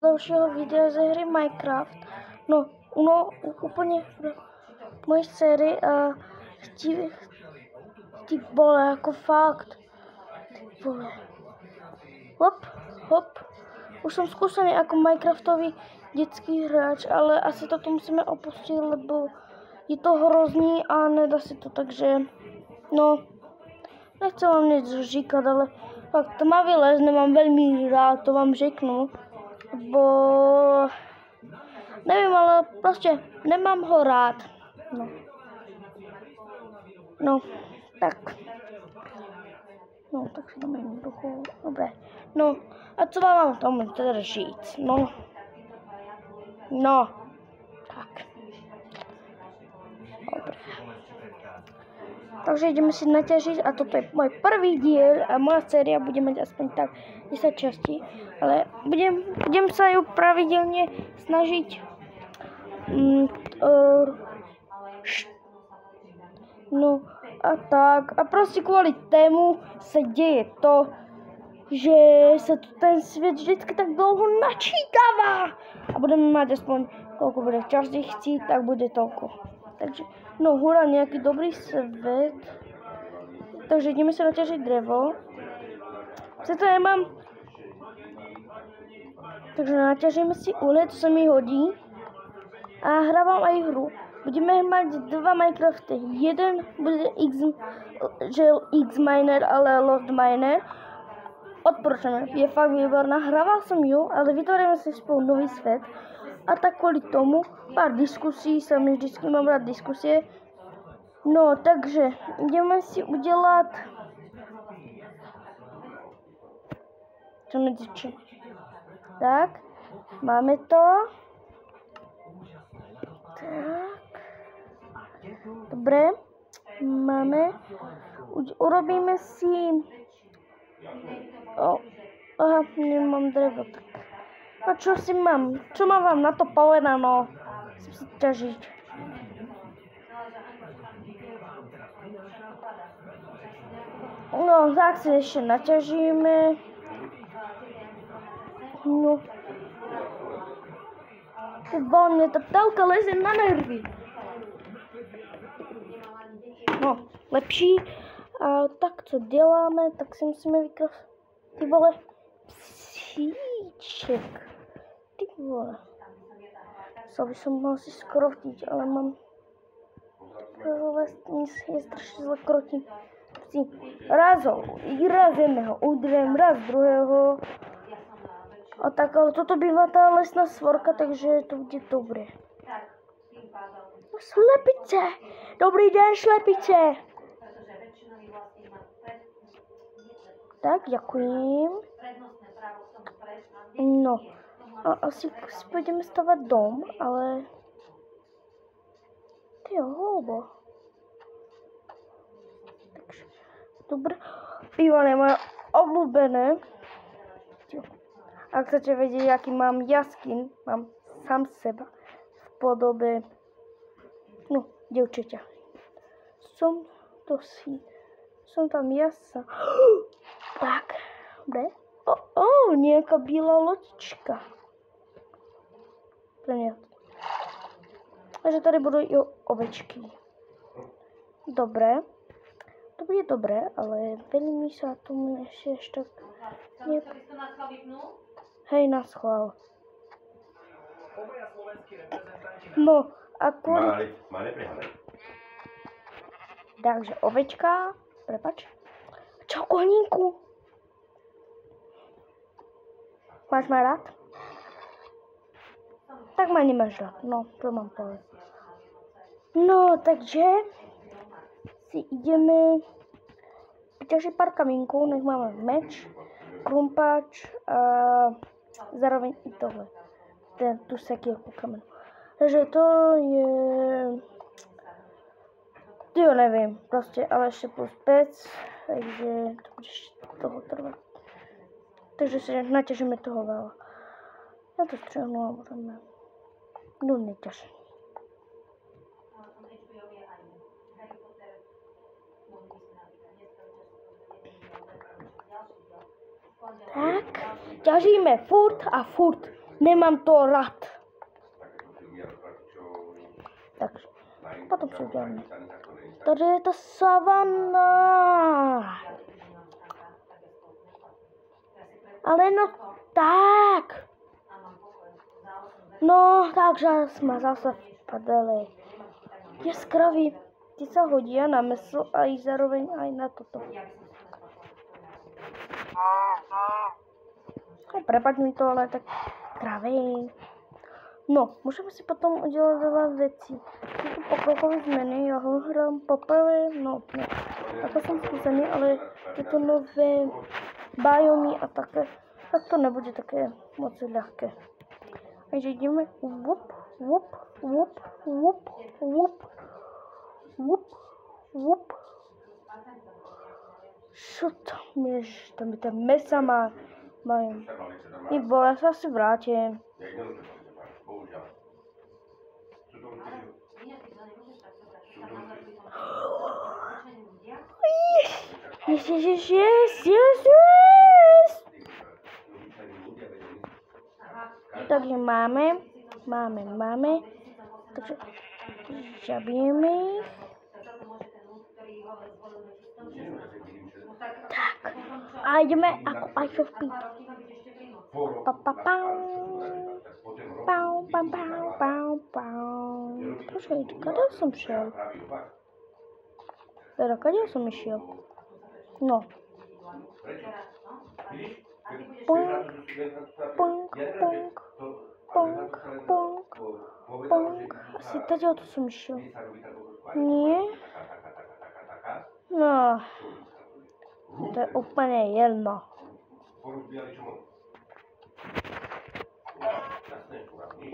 dalšího videa ze hry Minecraft. No, úplně mojí sérii a ty vole, jako fakt. Ty vole. Hop. Už jsem zkušený jako Minecraftový dětský hráč, ale asi to musíme opustit, lebo je to hrozný a nedá se to, takže no, nechci vám nic říkat, ale fakt tmavý les nemám velmi rád, to vám řeknu, bo nevím, ale prostě nemám ho rád, no, tak si dáme jednoduchou, dobré, no, a co vám mám tomu teda říct, no, tak, dobré. Takže ideme si naťažiť a toto je môj prvý diel a moja séria bude mať aspoň tak 10 častí, ale budem sa ju pravidelne snažiť no a tak a proste kvôli tému sa deje to, že sa tu ten svet vždycky tak dlho načítava a budeme mať aspoň koľko bude každý chcieť, tak bude toľko. Takže, no hurá, nejaký dobrý svet. Takže ideme sa naťažiť drevo. Sice nemám. Takže naťažíme si uhlie, to sa mi hodí. A hrávam aj hru. Budeme mať dva Minecrafty. Jeden bude X-Miner, ale Lost Miner. Odporúčam, je fakt výborná. Hrával som ju, ale vytvoríme si spolu nový svet. A tak kvôli tomu pár diskusí, vždycky mám rád diskusie. No, takže ideme si udělat čo medzičo. Tak, máme to. Tak. Dobre, máme. Urobíme si aha, nemám drevo, tak. No čo si mám? Čo mám vám na to povedano? Chcem si ťažiť. No, tak si ešte naťažíme. No. Mne tá telka leze na nervy. No, lepší. A tak, co děláme, tak si musíme vykrát. Ty vole, psíček. Ty vole. By som mal si skrotiť, ale mám je strašne zle krotím. Raz jedného udriem, raz druhého. A tak, ale toto býva tá lesná svorka, takže to bude dobre. Slepice! Dobrý deň, slepice! Tak, ďakujem. No. A asi pôjdeme stavať dom, ale ty houbo. Takže, dobre. Bývané moje obľúbené. Ak chcete vedieť, aký mám jaskin, mám sám seba v podobe, no, dievčaťa. Som tam jasa. Tak, dobre. Nejaká biela loďčka. Takže tady budú i ovečky. Dobre. To bude dobré, ale veľmi sa tomu ešte tak... Hej, na schvál. No, ako... Takže ovečka, prepač. Čau, koníku. Máš ma rád? Tak ma nemáš rád, no, to mám povedať. No, takže si ideme vyťažiť pár kamínkov, nech máme meč, krumpáč a zároveň i tohle. Tu sekierku kamenu. Takže to je... Jo, neviem, proste, ale ešte plus 5, takže to bude toho trvať. Takže si naťažíme toho veľa. Ja to strihnu a budeme nudne ťažiť. Tak, ťažíme furt a furt. Nemám to rád. Takže potom co uděláme. Tady je ta savana. Ale no tak. No, takže jsme zase vpadali. Je skravý. Ty se hodí na mysl a i zároveň aj na toto. Prepaď mi to, ale tak kravý. No, můžeme si potom udělat veľa věcí. Jsou tu pokrokové změny, já ho hrám poprvé, no, jako jsem zkušený, ale tyto nové biomy a také, tak to nebude také moc lehké. Takže jdeme whoop, whoop, whoop, whoop, whoop, whoop, whoop. Co tam je, tam je ta mesa má, i vole, já se asi vrátím. Yes. Takže máme. Takže zabijeme jich. Tak. A jdeme jako Ice of Peak. Počkej, kde jsem šel? Teda, kde jsem šel? No. Pong. Asi tady o to jsem šel. Nie? No. To je úplně jedno.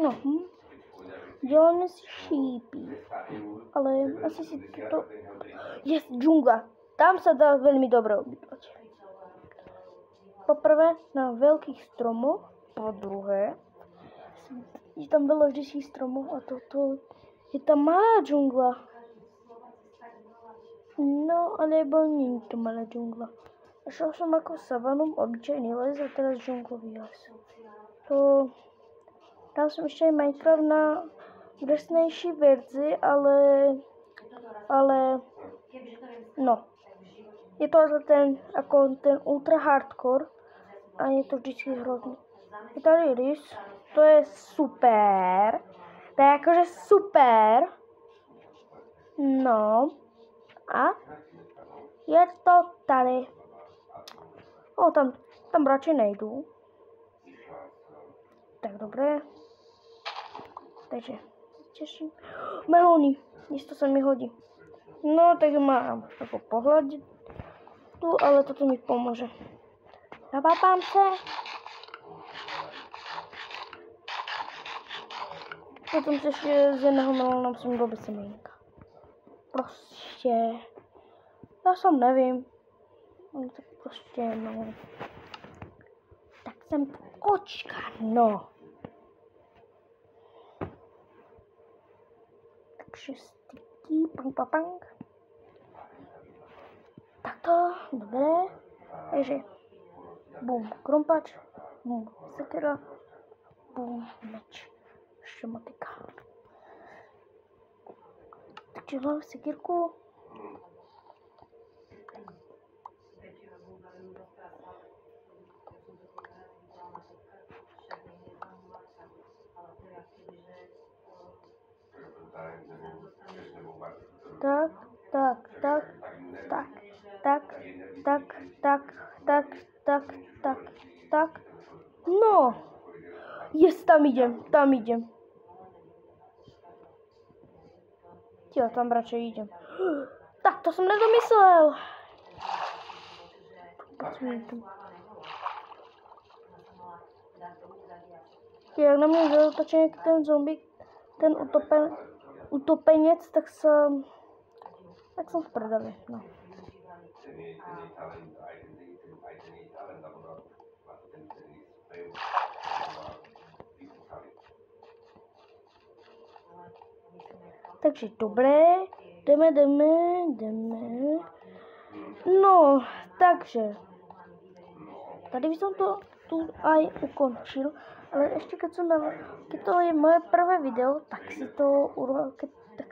No. Děláme si šípy. Ale asi si to... Je džungla. Tam se dá velmi dobře obývat. Poprvé na velkých stromoch, po druhé je tam bylo vždycky stromů a toto je tam malá džungla. No, alebo není to malá džungla. A šel jsem jako savanu, obyčejný les a teraz džunglový les. To dal jsem ještě Minecraft na drsnější verzi, ale no. Je to ten, jako ten ultra hardcore a je to vždycky hrozný. Je tady rys, to je super. To je jakože super. No. A je to tady. O, tam radši nejdu. Tak dobré. Takže těším. Melony, jisto se mi hodí. No, tak mám jako pohľad tu, ale toto mi pomôže. Zapápám se. Potom si ještě z jedného melona musím dobit semínka. Prostě. Já sam nevím. Tak prostě no. Tak jsem kočka, no. Takže sticky, pang. Takto, dobré. Takže bum, krompač, bum, sekera, bum, meč, šamatika. Takže mám sekirku. Tak. No. Jest, tam idem. Jo, tam radšej idem. Tak, to jsem nedomyslel. Jak na mě zautočí ten zombie, ten utopenec, tak jsem v prdeli, no. Takže dobré, jdeme. No, takže tady jsem to tu aj ukončil. Ale ešte keď to je moje prvé video, tak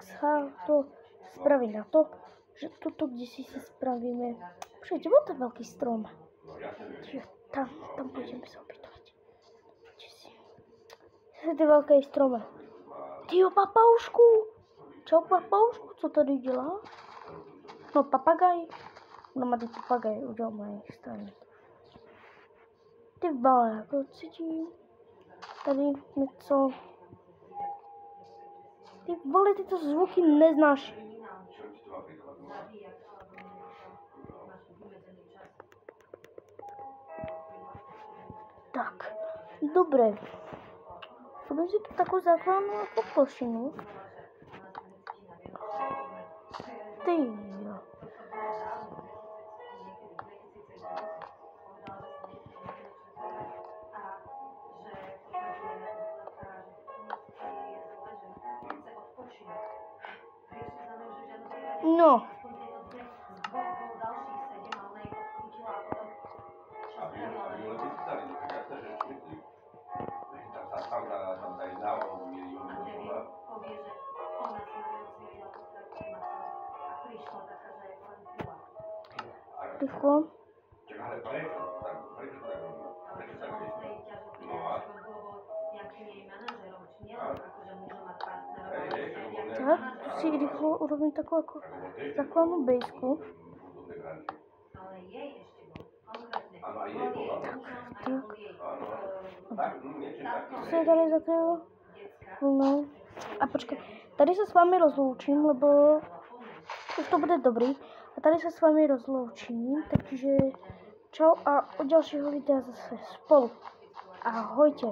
sa to spraví na to, že tuto kde si spravíme. Počkajte, bol to veľký strom. Tam pôjdeme sa opýtovať. Ty veľké strome. Tyjo, papaušku. Čau, papaušku, co tady dělá? No, papagaj. No, má ty papagaj udělal mojej strany. Ty vole, jako cítím. Tady něco. Ty vole, tyto zvuky neznáš. Tak, dobré. Robím si tu takovou základnou jako plošinu. Ty jo. No. Rýchlo. Tak, tu si rýchlo urobím takovou jako základnú bejsku. Tak. To se tady zakrylo. No. A počkej, tady se s vámi rozloučím, lebo už to bude dobrý. A tady se s vámi rozloučím, takže čau a od dalšího videa zase spolu. Ahojte.